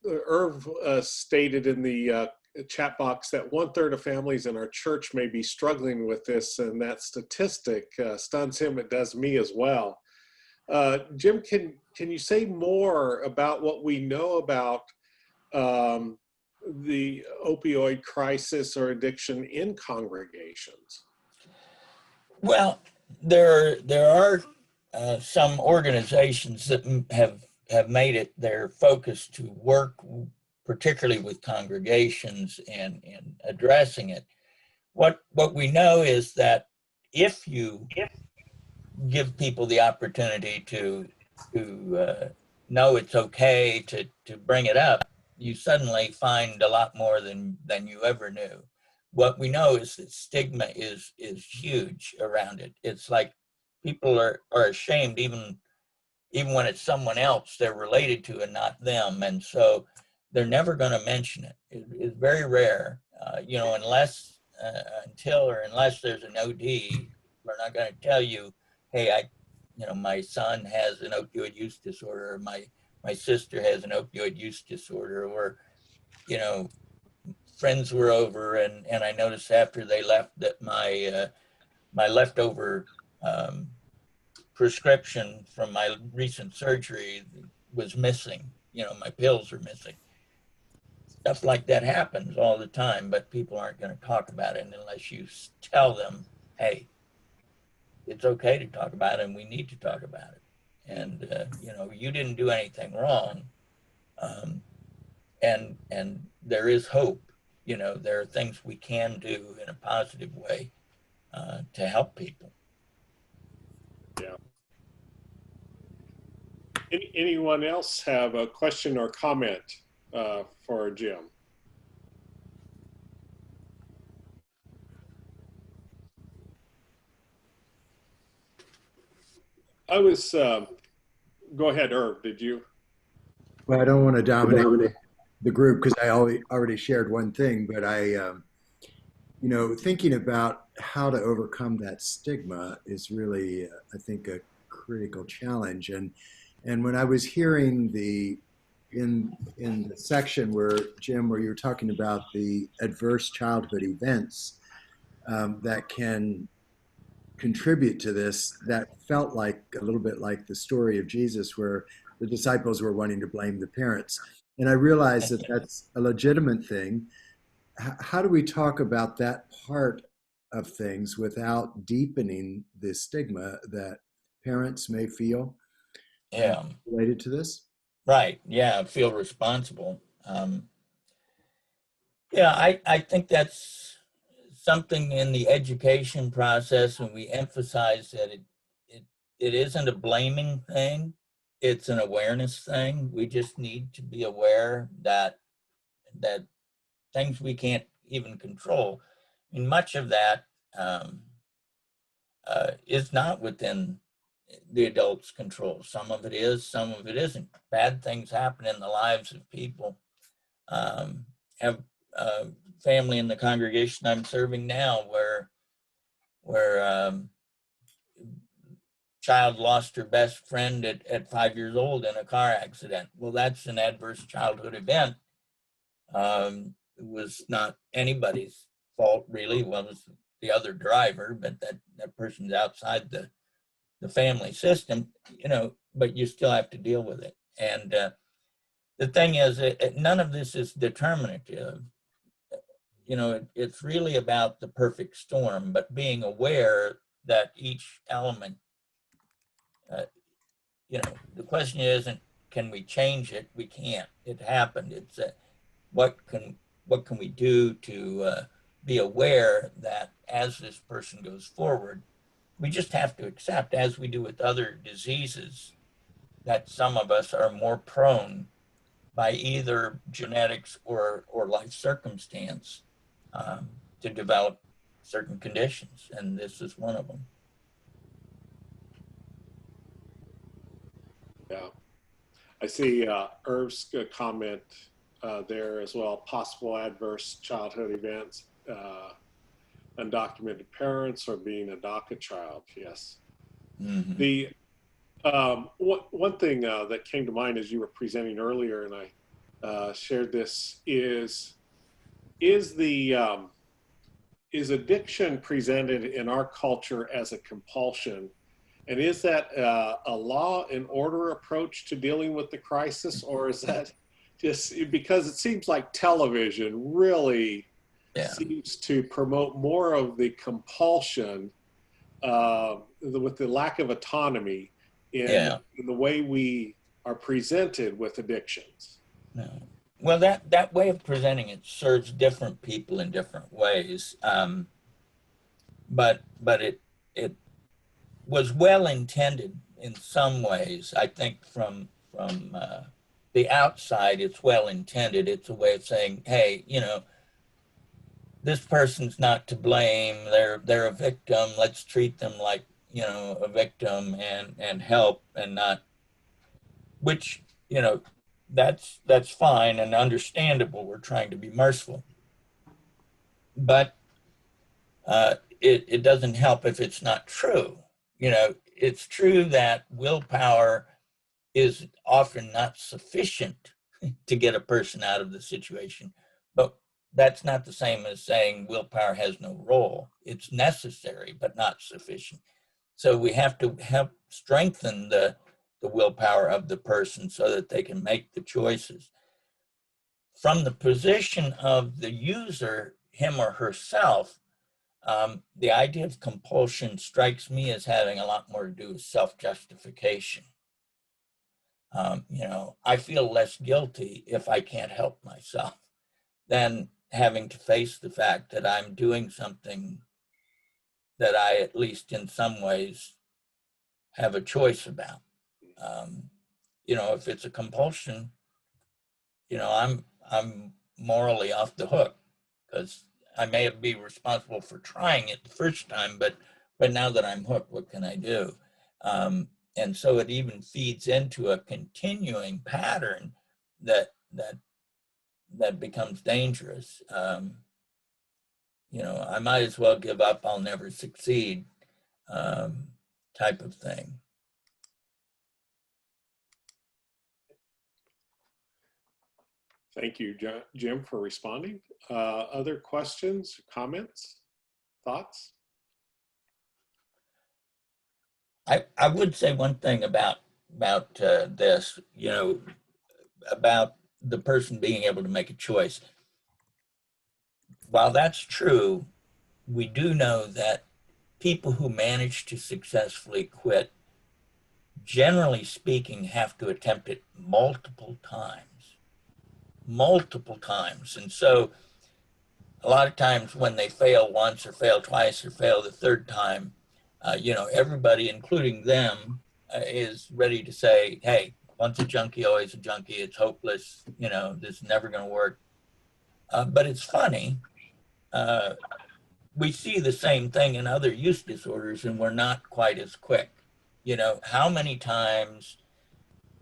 Irv stated in the chat box that 1/3 of families in our church may be struggling with this, and that statistic stuns him. It does me as well. Jim, can you say more about what we know about the opioid crisis or addiction in congregations? Well, there are some organizations that have made it their focus to work particularly with congregations and addressing it. What we know is that if you give people the opportunity to know it's okay to bring it up, you suddenly find a lot more than you ever knew. What we know is that stigma is huge around it. It's like people are ashamed even when it's someone else they're related to and not them, and so they're never going to mention it. It's very rare, unless there's an OD, we're not going to tell you, hey, my son has an opioid use disorder, or my sister has an opioid use disorder, or friends were over and I noticed after they left that my leftover prescription from my recent surgery was missing. My pills are missing. stuff like that happens all the time, but people aren't going to talk about it unless you tell them, hey, it's okay to talk about it and we need to talk about it. And, you know, you didn't do anything wrong. And there is hope. You know, there are things we can do in a positive way to help people. Yeah. Anyone else have a question or comment for Jim? I was, go ahead, Irv, did you? Well, I don't want to dominate the group because I already shared one thing, but you know, thinking about how to overcome that stigma is really, I think, a critical challenge. And when I was hearing in the section where Jim, where you're talking about the adverse childhood events that can contribute to this, that felt like a little bit like the story of Jesus, where the disciples were wanting to blame the parents. And I realized that that's a legitimate thing. How do we talk about that part of things without deepening the stigma that parents may feel related to this? Right. Yeah. Feel responsible. Yeah, I think that's something in the education process, and we emphasize that it isn't a blaming thing. It's an awareness thing. We just need to be aware that things we can't even control. And much of that is not within the adult's control. Some of it is, some of it isn't. Bad things happen in the lives of people. Have family in the congregation I'm serving now where child lost her best friend at 5 years old in a car accident. Well, that's an adverse childhood event. It was not anybody's fault, really. Well, it was the other driver, but that person's outside the family system, you know, but you still have to deal with it. And the thing is, none of this is determinative. You know, it's really about the perfect storm, but being aware that each element, you know, the question isn't, can we change it? We can't. It happened. It's what can we do to be aware that as this person goes forward, we just have to accept, as we do with other diseases, that some of us are more prone by either genetics or life circumstance to develop certain conditions, and this is one of them. Yeah. I see Irv's comment there as well. Possible adverse childhood events, undocumented parents, or being a DACA child. Yes. Mm-hmm. The one thing that came to mind as you were presenting earlier, and I shared this, is addiction presented in our culture as a compulsion? And is that a law and order approach to dealing with the crisis, or is that just because it seems like television really seems to promote more of the compulsion with the lack of autonomy in the way we are presented with addictions? No. Well, that way of presenting it serves different people in different ways, but it was well intended in some ways. I think from the outside, it's well intended. It's a way of saying, hey, you know, this person's not to blame. They're a victim. Let's treat them like, you know, a victim and help, and not, which, you know, that's fine and understandable. We're trying to be merciful, but it doesn't help if it's not true. You know, it's true that willpower is often not sufficient to get a person out of the situation, but that's not the same as saying willpower has no role. It's necessary, but not sufficient. So we have to help strengthen the willpower of the person so that they can make the choices. from the position of the user, him or herself, the idea of compulsion strikes me as having a lot more to do with self-justification. You know, I feel less guilty if I can't help myself than having to face the fact that I'm doing something that I, at least in some ways, have a choice about. You know, if it's a compulsion, you know, I'm morally off the hook, because I may be responsible for trying it the first time, but now that I'm hooked, what can I do? And so it even feeds into a continuing pattern that becomes dangerous. You know, I might as well give up, I'll never succeed, type of thing. Thank you, Jim, for responding. Other questions, comments, thoughts? I would say one thing about this, you know, about the person being able to make a choice. While that's true, we do know that people who manage to successfully quit, generally speaking, have to attempt it multiple times. And so a lot of times when they fail once or fail twice or fail the third time, you know, everybody, including them, is ready to say, hey, once a junkie, always a junkie. It's hopeless. You know, this is never going to work. But it's funny. We see the same thing in other use disorders, and we're not quite as quick. You know, how many times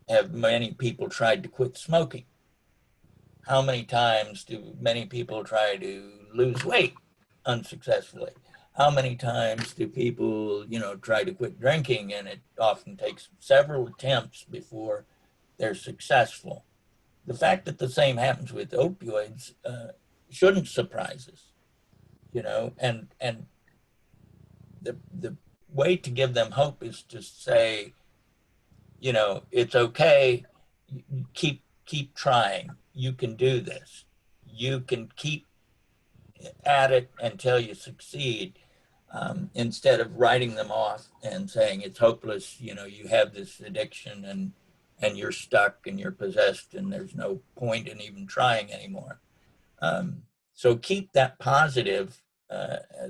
have many people tried to quit smoking? How many times do many people try to lose weight unsuccessfully? How many times do people, you know, try to quit drinking, and it often takes several attempts before they're successful? The fact that the same happens with opioids shouldn't surprise us, you know, and the way to give them hope is to say, you know, it's okay, keep trying, you can do this, you can keep at it until you succeed, instead of writing them off and saying it's hopeless, you know, you have this addiction and you're stuck and you're possessed and there's no point in even trying anymore. So keep that positive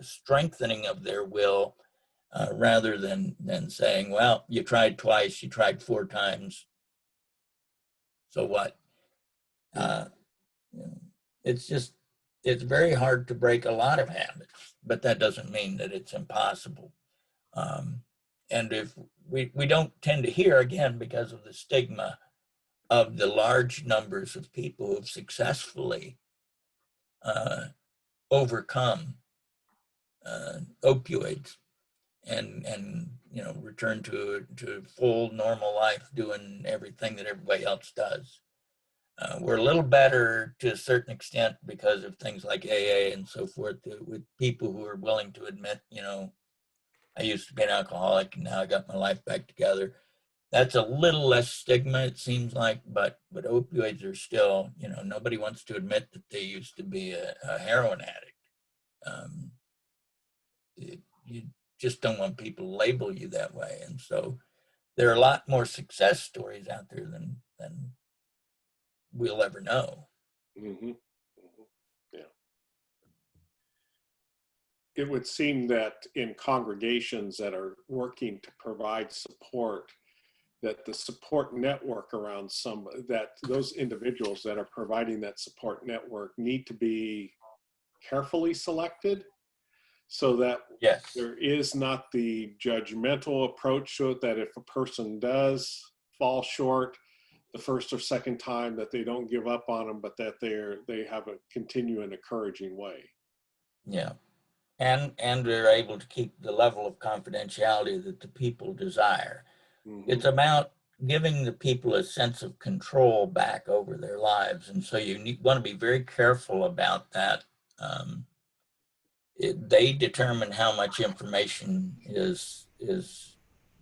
strengthening of their will, rather than saying, well, you tried twice, you tried 4 times, so what? You know, it's very hard to break a lot of habits, but that doesn't mean that it's impossible. And if we don't tend to hear, again, because of the stigma of the large numbers of people who have successfully overcome opioids and you know, return to full normal life, doing everything that everybody else does. We're a little better to a certain extent because of things like AA and so forth, with people who are willing to admit, you know, I used to be an alcoholic and now I got my life back together. That's a little less stigma, it seems like, but opioids are still, you know, nobody wants to admit that they used to be a heroin addict. You just don't want people to label you that way. And so there are a lot more success stories out there than we'll ever know. Mm-hmm. Mm-hmm. Yeah. It would seem that in congregations that are working to provide support, that the support network around those individuals that are providing that support network need to be carefully selected, so that Yes. there is not the judgmental approach to it, that if a person does fall short the first or second time, that they don't give up on them, but that they have a continue an encouraging way. Yeah. And they're able to keep the level of confidentiality that the people desire. Mm-hmm. It's about giving the people a sense of control back over their lives. And so you want to be very careful about that. They determine how much information is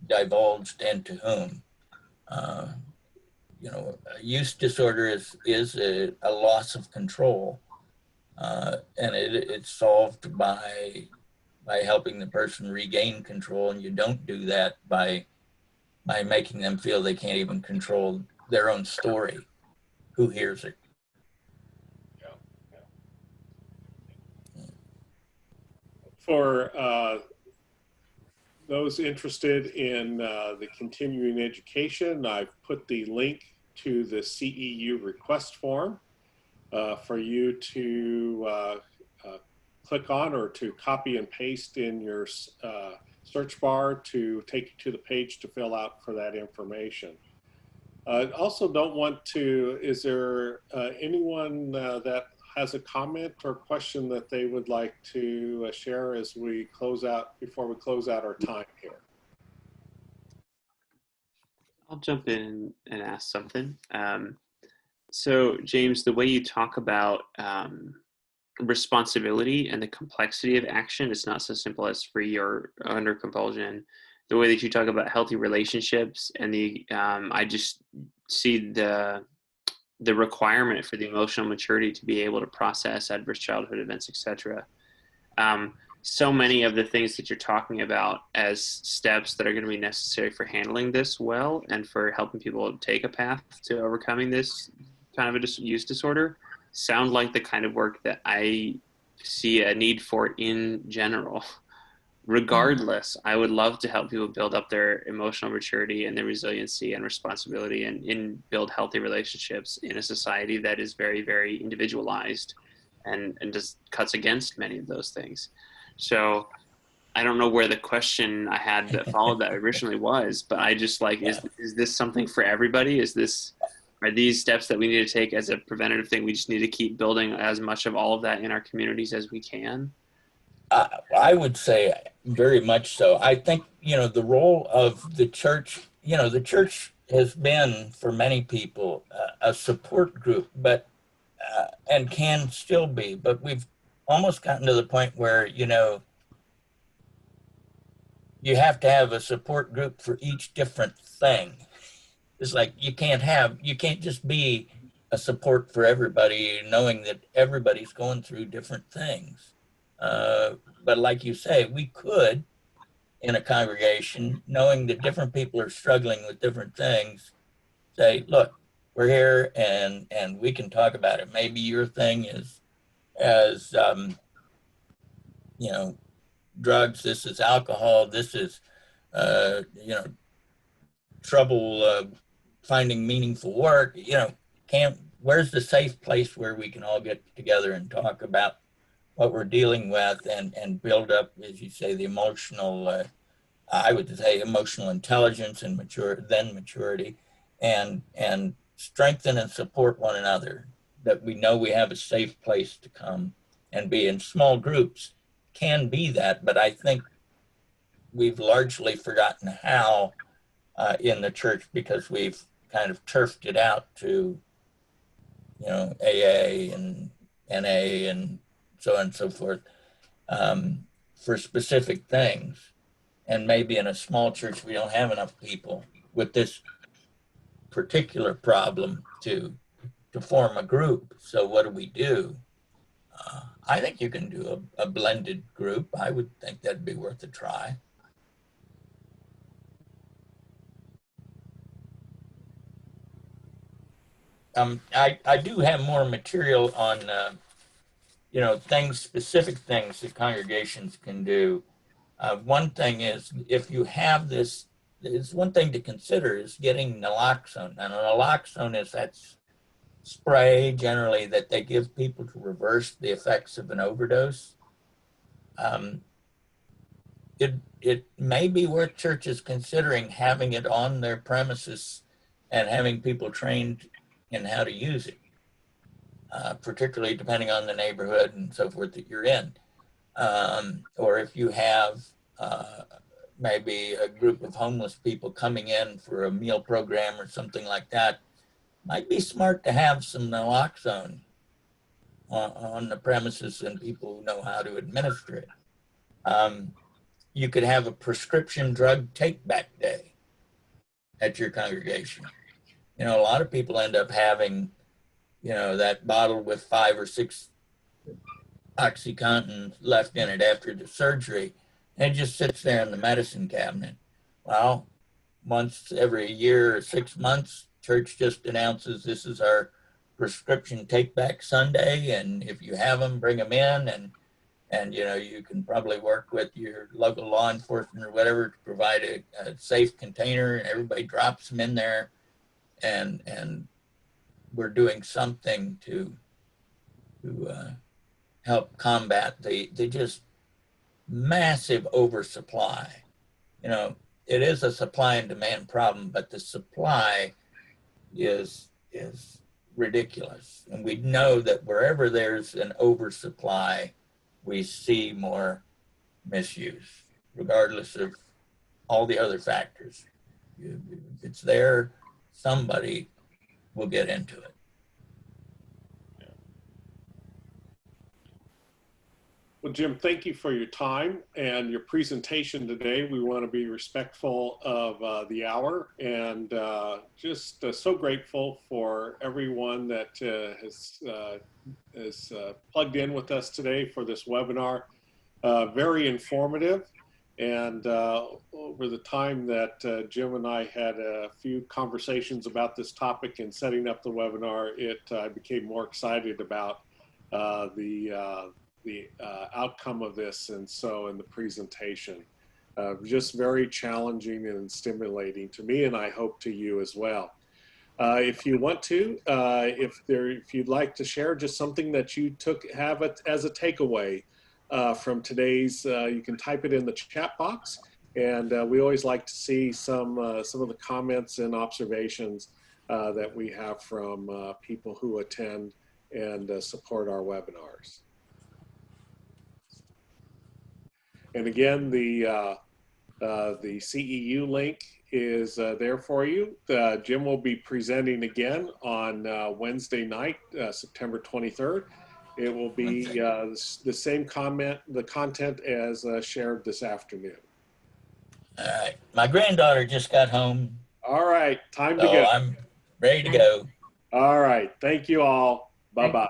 divulged and to whom. a use disorder is a loss of control, and it's solved by helping the person regain control, and you don't do that by making them feel they can't even control their own story. Who hears it? For those interested in the continuing education, I've put the link to the CEU request form for you to click on, or to copy and paste in your search bar to take you to the page to fill out for that information. Also don't want to, is there anyone that has a comment or question that they would like to share as we close out, before we close out our time here? I'll jump in and ask something. So James, the way you talk about responsibility and the complexity of action, it's not so simple as free or under compulsion. The way that you talk about healthy relationships and I just see the requirement for the emotional maturity to be able to process adverse childhood events, etc. So many of the things that you're talking about as steps that are going to be necessary for handling this well and for helping people take a path to overcoming this kind of a use disorder sound like the kind of work that I see a need for in general. Regardless, I would love to help people build up their emotional maturity and their resiliency and responsibility and build healthy relationships in a society that is very, very individualized and just cuts against many of those things. So I don't know where the question I had that followed that originally was, but I just like, is this something for everybody? Are these steps that we need to take as a preventative thing? We just need to keep building as much of all of that in our communities as we can. I would say very much so. I think, the role of the church, the church has been for many people a support group, but and can still be, but we've almost gotten to the point where, you have to have a support group for each different thing. It's like you can't just be a support for everybody, knowing that everybody's going through different things. But like you say, we could, in a congregation, knowing that different people are struggling with different things, say, look, we're here and we can talk about it. Maybe your thing is as, drugs, this is alcohol, this is, trouble finding meaningful work, where's the safe place where we can all get together and talk about what we're dealing with and build up, as you say, the emotional, I would say emotional intelligence and maturity, and strengthen and support one another, that we know we have a safe place to come and be in. Small groups can be that, but I think we've largely forgotten how in the church, because we've kind of turfed it out to, AA and NA and so on and so forth, for specific things. And maybe in a small church, we don't have enough people with this particular problem to form a group. So what do? I think you can do a blended group. I would think that'd be worth a try. I do have more material on, specific things that congregations can do. One thing is, if you have this, is one thing to consider is getting naloxone. And naloxone is that spray generally that they give people to reverse the effects of an overdose. It may be worth churches considering having it on their premises and having people trained in how to use it, particularly depending on the neighborhood and so forth that you're in. Or if you have maybe a group of homeless people coming in for a meal program or something like that, might be smart to have some naloxone on the premises and people who know how to administer it. You could have a prescription drug take-back day at your congregation. You know, a lot of people end up having, you know, that bottle with 5 or 6 OxyContin left in it after the surgery, and it just sits there in the medicine cabinet. Well, once every year or 6 months, church just announces this is our prescription take back Sunday, and if you have them, bring them in, and you know, you can probably work with your local law enforcement or whatever to provide a safe container, and everybody drops them in there, and we're doing something to help combat the just massive oversupply. You know, it is a supply and demand problem, but the supply is ridiculous. And we know that wherever there's an oversupply, we see more misuse, regardless of all the other factors. If it's there, somebody will get into it. Well, Jim, thank you for your time and your presentation today. We want to be respectful of the hour, and just so grateful for everyone that has plugged in with us today for this webinar. Very informative, and over the time that Jim and I had a few conversations about this topic and setting up the webinar, I became more excited about the outcome of this, and so in the presentation. Just very challenging and stimulating to me, and I hope to you as well. If you want to, if you'd like to share just something that you have it as a takeaway from today's, you can type it in the chat box, and we always like to see some of the comments and observations that we have from people who attend and support our webinars. And again, the CEU link is there for you. Jim will be presenting again on Wednesday night, September 23rd. It will be the same content as shared this afternoon. All right. My granddaughter just got home. All right, time to So go. I'm ready to go. All right, thank you all. Bye-bye.